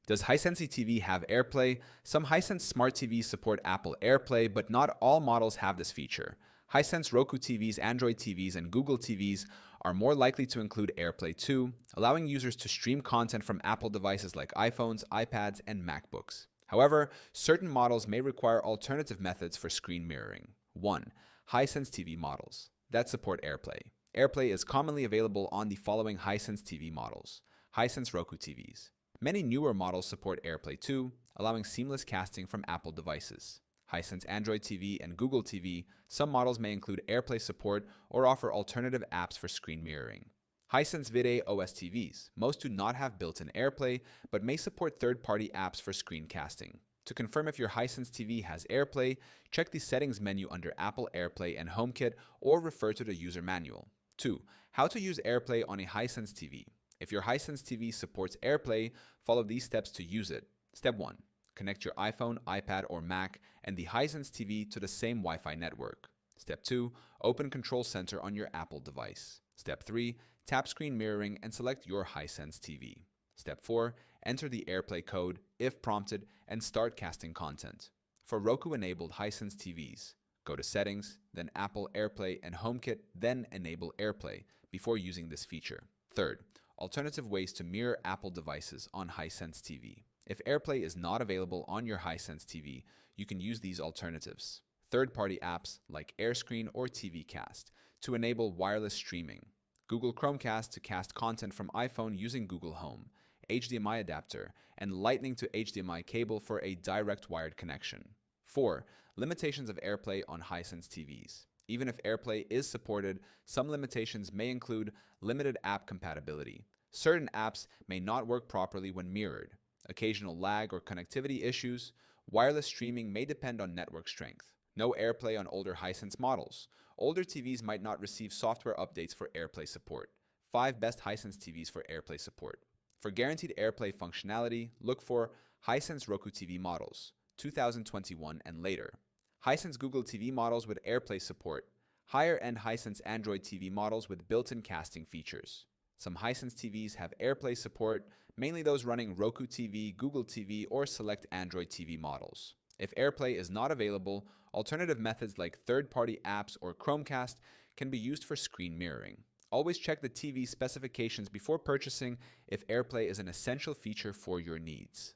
Does Hisense TV have AirPlay? Some Hisense smart TVs support Apple AirPlay, but not all models have this feature. Hisense Roku TVs, Android TVs, and Google TVs are more likely to include AirPlay too, allowing users to stream content from Apple devices like iPhones, iPads, and MacBooks. However, certain models may require alternative methods for screen mirroring. 1. Hisense TV models that support AirPlay. AirPlay is commonly available on the following Hisense TV models. Hisense Roku TVs. Many newer models support AirPlay too, allowing seamless casting from Apple devices. Hisense Android TV and Google TV, some models may include AirPlay support or offer alternative apps for screen mirroring. Hisense Video OS TVs, most do not have built-in AirPlay, but may support third-party apps for screen casting. To confirm if your Hisense TV has AirPlay, check the settings menu under Apple AirPlay and HomeKit or refer to the user manual. 2. How to use AirPlay on a Hisense TV. If your Hisense TV supports AirPlay, follow these steps to use it. Step 1. Connect your iPhone, iPad, or Mac and the Hisense TV to the same Wi-Fi network. Step 2. Open Control Center on your Apple device. Step 3. Tap screen mirroring and select your Hisense TV. Step 4. Enter the AirPlay code, if prompted, and start casting content. For Roku-enabled Hisense TVs, go to Settings, then Apple AirPlay and HomeKit, then enable AirPlay before using this feature. Third, alternative ways to mirror Apple devices on Hisense TV. If AirPlay is not available on your Hisense TV, you can use these alternatives. Third-party apps like AirScreen or TV Cast to enable wireless streaming. Google Chromecast to cast content from iPhone using Google Home, HDMI adapter, and Lightning to HDMI cable for a direct wired connection. 4. Limitations of AirPlay on Hisense TVs. Even if AirPlay is supported, some limitations may include limited app compatibility. Certain apps may not work properly when mirrored. Occasional lag or connectivity issues. Wireless streaming may depend on network strength. No AirPlay on older Hisense models. Older TVs might not receive software updates for AirPlay support. 5 best Hisense TVs for AirPlay support. For guaranteed AirPlay functionality, look for Hisense Roku TV models, 2021 and later. Hisense Google TV models with AirPlay support. Higher-end Hisense Android TV models with built-in casting features. Some Hisense TVs have AirPlay support, mainly those running Roku TV, Google TV, or select Android TV models. If AirPlay is not available, alternative methods like third-party apps or Chromecast can be used for screen mirroring. Always check the TV specifications before purchasing if AirPlay is an essential feature for your needs.